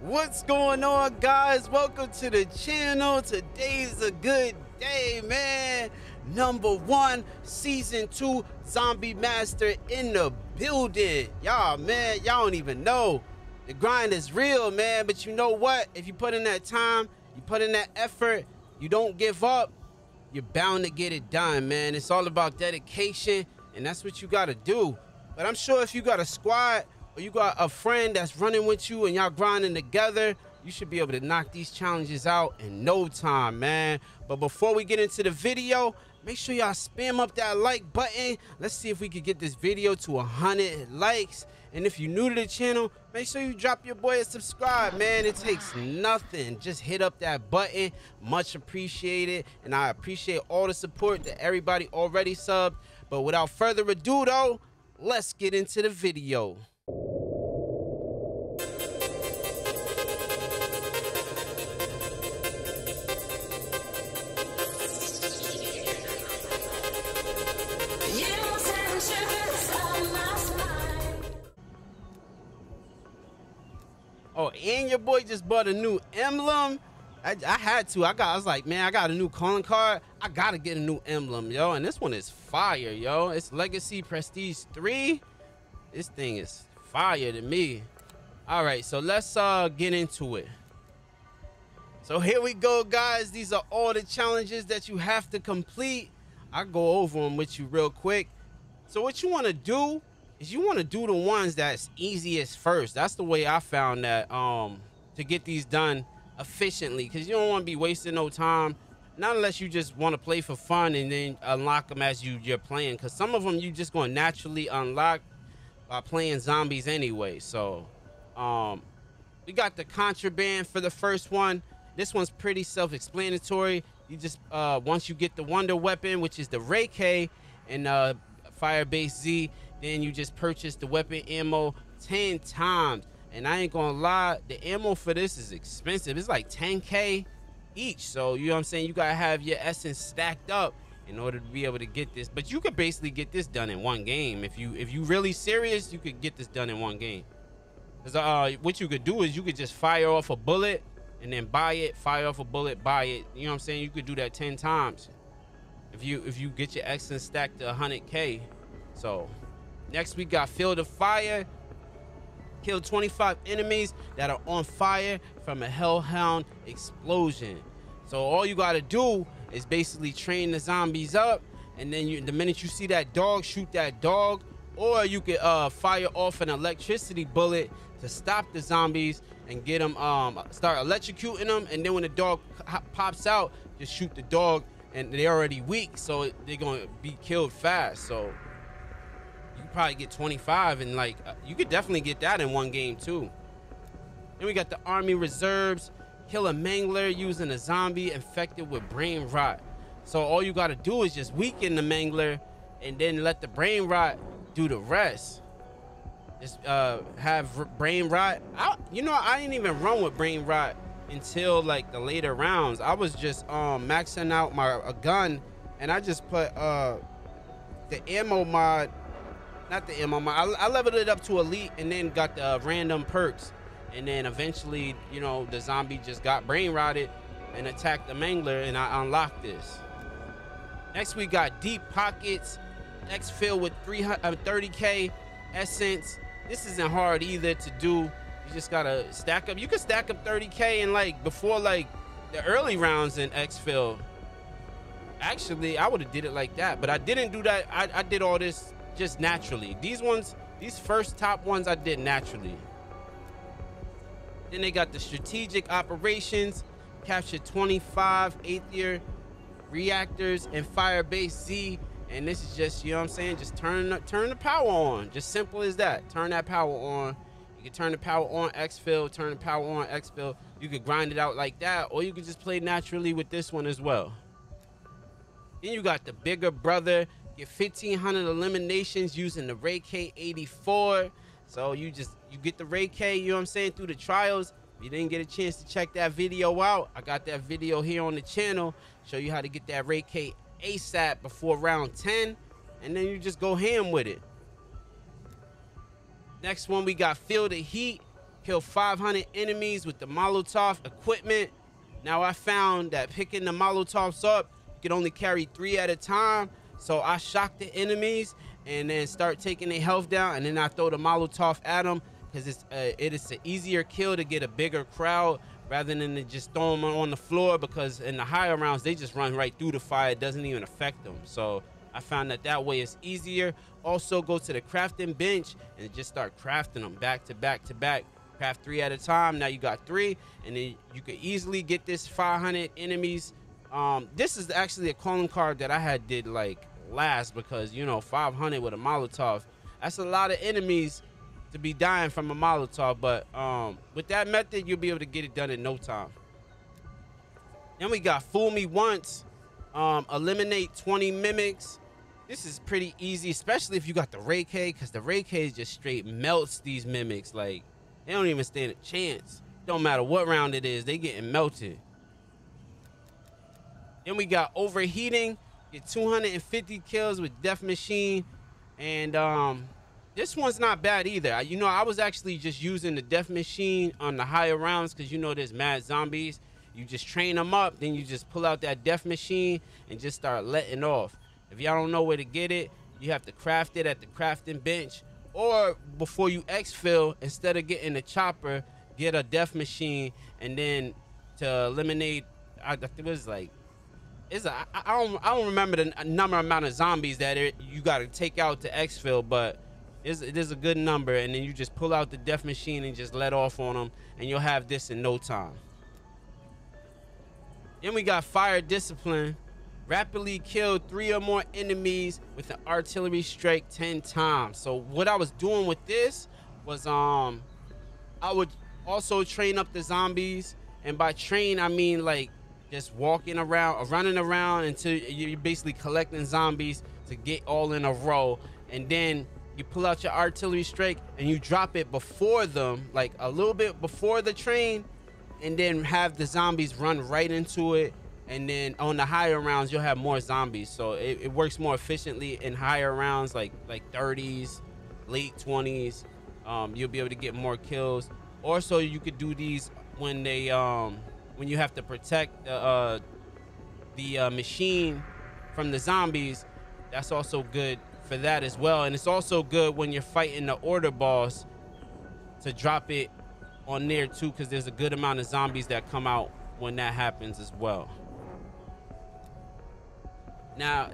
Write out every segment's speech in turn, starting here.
What's going on, guys? Welcome to the channel. Today's a good day, man. Number 1 season 2 zombie master in the building. Y'all, man, y'all don't even know the grind is real, man. But you know what? If you put in that time, you put in that effort, you don't give up, you're bound to get it done, man. It's all about dedication, and that's what you got to do. But I'm sure if you got a squad or you got a friend that's running with you and y'all grinding together, you should be able to knock these challenges out in no time, man. But before we get into the video, make sure y'all spam up that like button. Let's see if we can get this video to 100 likes. And if you're new to the channel, make sure you drop your boy a subscribe, man. It takes nothing. Just hit up that button. Much appreciated. And I appreciate all the support that everybody already subbed. But without further ado, though, let's get into the video. Oh, and your boy just bought a new Emblem. I had to. I was like, man, I got a new calling card. I gotta get a new Emblem, yo. And this one is fire, yo. It's Legacy Prestige 3. This thing is fire to me. All right, so let's get into it. So here we go, guys. These are all the challenges that you have to complete. I'll go over them with you real quick. So what you want to do is you want to do the ones that's easiest first. That's the way I found that to get these done efficiently, because you don't want to be wasting no time, not unless you just want to play for fun and then unlock them as you're playing, because some of them you just going to naturally unlock by playing zombies anyway. So we got the Contraband for the first one. This one's pretty self-explanatory. You just once you get the wonder weapon, which is the Ray K and Firebase Z, then you just purchase the weapon ammo 10 times. And I ain't gonna lie, the ammo for this is expensive. It's like 10K each. So you know what I'm saying, you gotta have your essence stacked up in order to be able to get this. But you could basically get this done in one game. If you really serious, you could get this done in one game. Because what you could do is you could just fire off a bullet and then buy it, fire off a bullet, buy it. You know what I'm saying? You could do that 10 times if you get your essence stacked to 100K. So next we got Field of Fire. Kill 25 enemies that are on fire from a hellhound explosion. So all you gotta do is basically train the zombies up, and then the minute you see that dog, shoot that dog. Or you could fire off an electricity bullet to stop the zombies and get them start electrocuting them, and then when the dog pops out, just shoot the dog, and they're already weak, so they're gonna be killed fast. So you probably get 25, and like you could definitely get that in one game too. Then we got the Army Reserves. Kill a mangler using a zombie infected with brain rot. So all you got to do is just weaken the mangler and then let the brain rot do the rest. Just have brain rot. I didn't even run with brain rot until like the later rounds. I was just maxing out my gun, and I just put the ammo mod. Not the ammo mod. I leveled it up to elite and then got the random perks. And then eventually, you know, the zombie just got brain rotted and attacked the mangler, and I unlocked this. Next, we got Deep Pockets. Next fill with 30K essence. This isn't hard either to do. You just gotta stack up. You can stack up 30K and like before like the early rounds in exfil. Actually, I would have did it like that, but I didn't do that. I did all this just naturally. These first top ones I did naturally. Then they got the strategic operations, capture 25 Aether reactors and Firebase Z. And this is just, you know what I'm saying, just turn the power on. Just simple as that. Turn that power on. You can turn the power on exfil, turn the power on exfil. You could grind it out like that, or you could just play naturally with this one as well. Then you got the bigger brother. Get 1,500 eliminations using the Ray K 84. So you get the Ray K, you know what I'm saying, through the trials. If you didn't get a chance to check that video out, I got that video here on the channel. Show you how to get that Ray K ASAP before round 10, and then you just go ham with it. Next one, we got Feel the Heat. Kill 500 enemies with the Molotov equipment. Now I found that picking the Molotovs up, you can only carry 3 at a time. So I shock the enemies and then start taking their health down, and then I throw the Molotov at them, because it is an easier kill to get a bigger crowd rather than to just throw them on the floor, because in the higher rounds they just run right through the fire. It doesn't even affect them. So I found that way is easier. Also go to the crafting bench and just start crafting them back to back to back. Craft 3 at a time. Now you got 3, and then you could easily get this 500 enemies. This is actually a calling card that I had did like last, because you know 500 with a Molotov, that's a lot of enemies to be dying from a Molotov. But with that method, you'll be able to get it done in no time. Then we got Fool Me Once. Eliminate 20 mimics. This is pretty easy, especially if you got the Ray K, because the Ray K just straight melts these mimics. Like, they don't even stand a chance. Don't matter what round it is, they getting melted. Then we got Overheating. Get 250 kills with Death Machine. And this one's not bad either. You know, I was actually just using the Death Machine on the higher rounds, because you know there's mad zombies. You just train them up, then you just pull out that Death Machine and just start letting off. If y'all don't know where to get it, you have to craft it at the crafting bench, or before you exfil, instead of getting the chopper, get a Death Machine, and then to eliminate, I think it was like, I don't remember the amount of zombies that you got to take out to exfil, but it is a good number. And then you just pull out the Death Machine and just let off on them, and you'll have this in no time. Then we got Fire Discipline. Rapidly kill 3 or more enemies with an artillery strike 10 times. So what I was doing with this was I would also train up the zombies, and by train I mean like just walking around or running around until you're basically collecting zombies to get all in a row, and then you pull out your artillery strike and you drop it before them, like a little bit before the train, and then have the zombies run right into it. And then on the higher rounds, you'll have more zombies. So it works more efficiently in higher rounds, like 30s, late 20s. You'll be able to get more kills. Also, you could do these when they when you have to protect the machine from the zombies. That's also good for that as well. And it's also good when you're fighting the order boss to drop it on there too, because there's a good amount of zombies that come out when that happens as well. Now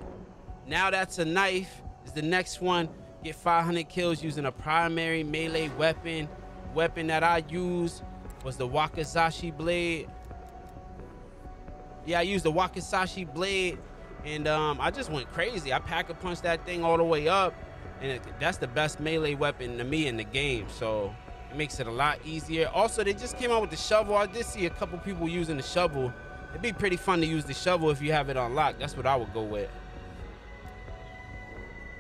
that's a knife is the next one. Get 500 kills using a primary melee weapon. Weapon that I used was the Wakizashi blade. Yeah, I used the Wakizashi blade, and I just went crazy. I pack-a-punched that thing all the way up, and that's the best melee weapon to me in the game. So it makes it a lot easier. Also, they just came out with the shovel. I did see a couple people using the shovel. It'd be pretty fun to use the shovel if you have it unlocked. That's what I would go with.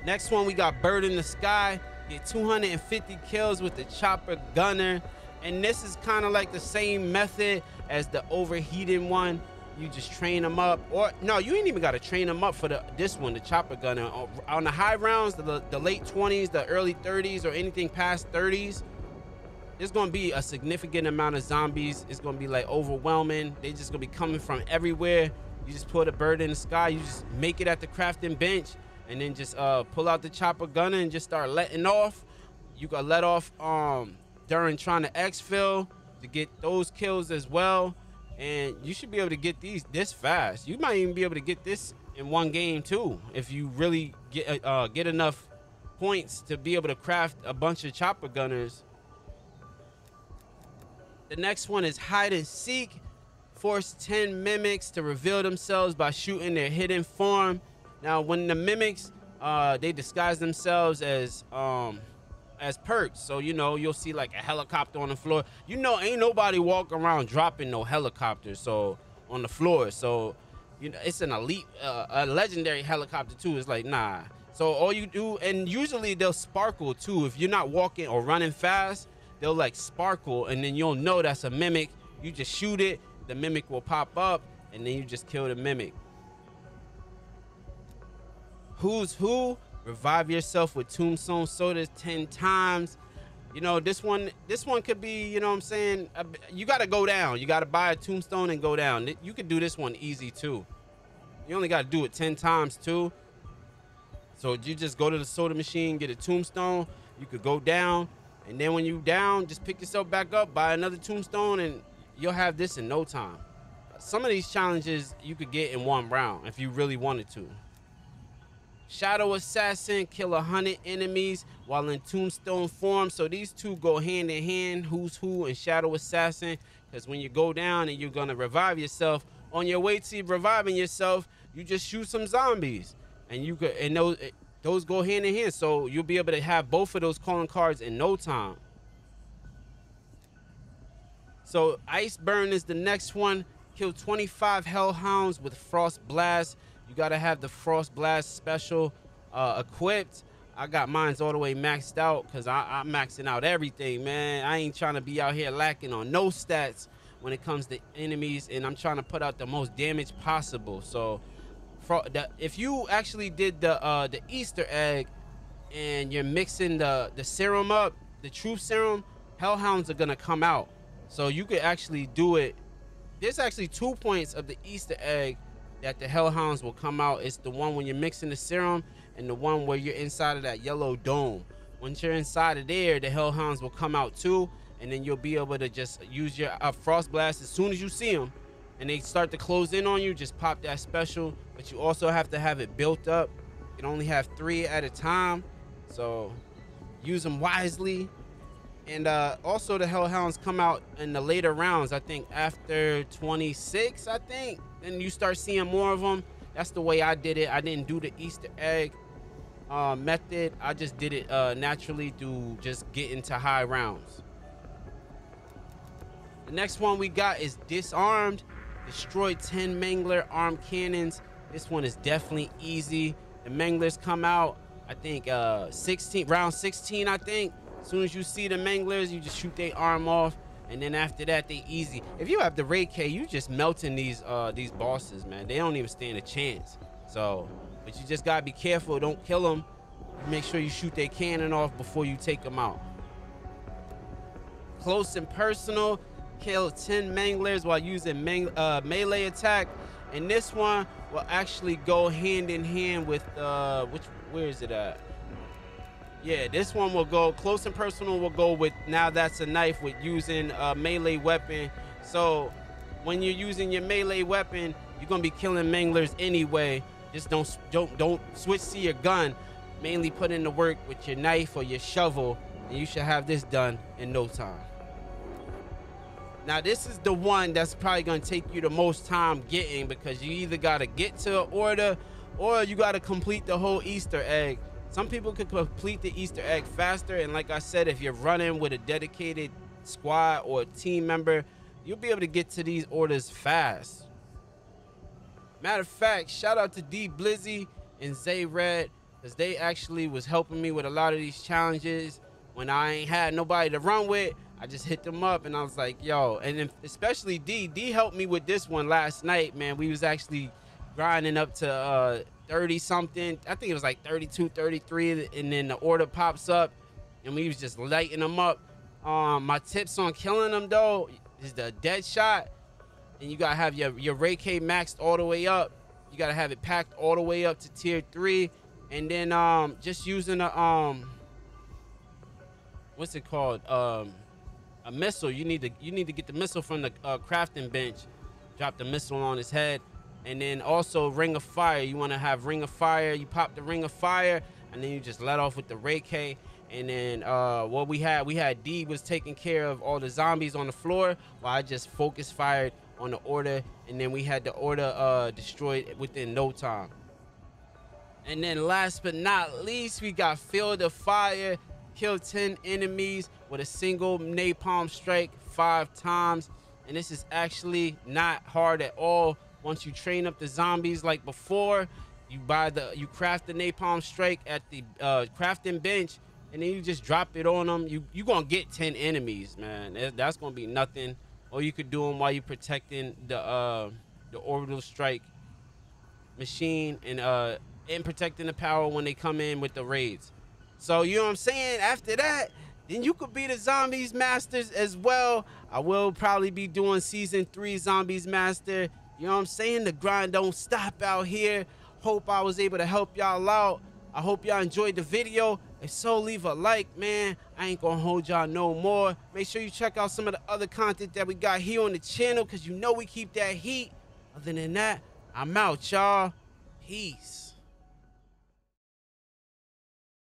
Next one, we got Bird in the Sky. Get 250 kills with the Chopper Gunner. And this is kind of like the same method as the Overheating one. You just train them up. Or no, you ain't even got to train them up for this one, the Chopper Gunner. On the high rounds, the late 20s, the early 30s, or anything past 30s, there's gonna be a significant amount of zombies. It's gonna be like overwhelming. They just gonna be coming from everywhere. You just put a Bird in the Sky. You just make it at the crafting bench, and then just pull out the Chopper Gunner and just start letting off. You can let off during trying to exfil to get those kills as well. And you should be able to get these this fast. You might even be able to get this in one game too, if you really get enough points to be able to craft a bunch of Chopper Gunners. The next one is Hide and Seek. Force 10 mimics to reveal themselves by shooting their hidden form. Now, when the mimics, they disguise themselves as perks. So, you know, you'll see like a helicopter on the floor. You know, ain't nobody walking around dropping no helicopters on the floor. So, you know, it's an elite, a legendary helicopter too. It's like, nah. So all you do, and usually they'll sparkle too. If you're not walking or running fast, they'll like sparkle, and then you'll know that's a mimic. You just shoot it, the mimic will pop up, and then you just kill the mimic. Who's Who? Revive yourself with Tombstone Sodas 10 times. You know, this one could be, you know what I'm saying? You got to go down. You got to buy a tombstone and go down. You could do this one easy too. You only got to do it 10 times too. So you just go to the soda machine, get a tombstone. You could go down, and then when you down, just pick yourself back up, buy another tombstone, and you'll have this in no time. Some of these challenges you could get in one round if you really wanted to. Shadow Assassin, kill 100 enemies while in tombstone form. So these two go hand in hand, Who's Who and Shadow Assassin, because when you go down and you're gonna revive yourself, on your way to reviving yourself, you just shoot some zombies, and you could, and those go hand in hand. So you'll be able to have both of those calling cards in no time. So Iceburn is the next one. Kill 25 hellhounds with Frost Blast. You gotta have the Frost Blast special equipped. I got mine's all the way maxed out because I'm maxing out everything, man. I ain't trying to be out here lacking on no stats when it comes to enemies, and I'm trying to put out the most damage possible. So if you actually did the Easter egg and you're mixing the serum up, the truth serum, hellhounds are gonna come out. So you could actually do it. There's actually 2 points of the Easter egg that the hellhounds will come out. It's the one when you're mixing the serum and the one where you're inside of that yellow dome. Once you're inside of there, the hellhounds will come out too, and then you'll be able to just use your Frost Blast as soon as you see them and they start to close in on you. Just pop that special, but you also have to have it built up. You can only have 3 at a time, so use them wisely. And also the hellhounds come out in the later rounds. I think after 26, I think, then you start seeing more of them. That's the way I did it. I didn't do the Easter egg method. I just did it naturally through just getting to high rounds. The next one we got is Disarmed. Destroy 10 Mangler armed cannons. This one is definitely easy. The Manglers come out, I think round 16, I think. As soon as you see the Manglers, you just shoot their arm off, and then after that, they easy. If you have the Ray K, you just melting these bosses, man. They don't even stand a chance. So, but you just gotta be careful. Don't kill them. Make sure you shoot their cannon off before you take them out. Close and personal, kill 10 Manglers while using melee attack. And this one will actually go hand in hand with where is it at? Yeah, this one will go close and personal. Will go with Now That's a Knife with using a melee weapon. So when you're using your melee weapon, you're gonna be killing Manglers anyway. Just don't switch to your gun. Mainly put in the work with your knife or your shovel, and you should have this done in no time. Now this is the one that's probably gonna take you the most time getting, because you either gotta get to an order or you gotta complete the whole Easter egg. Some people could complete the Easter egg faster, and like I said, if you're running with a dedicated squad or a team member, you'll be able to get to these orders fast. Matter of fact, shout out to D Blizzy and Zay Red, because they actually was helping me with a lot of these challenges. When I ain't had nobody to run with, I just hit them up and I was like, yo, and then especially D helped me with this one last night, man. We was actually grinding up to 30 something. I think it was like 32, 33, and then the order pops up and we was just lighting them up. My tips on killing them though is the dead shot, and you gotta have your Ray K maxed all the way up. You gotta have it packed all the way up to tier 3, and then just using a what's it called, a missile. You need to get the missile from the crafting bench. Drop the missile on his head. And then also Ring of Fire. You want to have Ring of Fire. You pop the Ring of Fire, and then you just let off with the Ray K. And then what we had D was taking care of all the zombies on the floor, while I just focus fired on the order, and then we had the order destroyed within no time. And then last but not least, we got Field of Fire. Kill 10 enemies with a single napalm strike 5 times. And this is actually not hard at all. Once you train up the zombies like before, you craft the napalm strike at the crafting bench, and then you just drop it on them. You gonna get 10 enemies, man. That's gonna be nothing. Or you could do them while you're protecting the orbital strike machine, and protecting the power when they come in with the raids. So you know what I'm saying? After that, then you could be the Zombies Masters as well. I will probably be doing season 3 Zombies Master. You know what I'm saying? The grind don't stop out here. Hope I was able to help y'all out. I hope y'all enjoyed the video. If so, leave a like, man. I ain't gonna hold y'all no more. Make sure you check out some of the other content that we got here on the channel, because you know we keep that heat. Other than that, I'm out, y'all. Peace.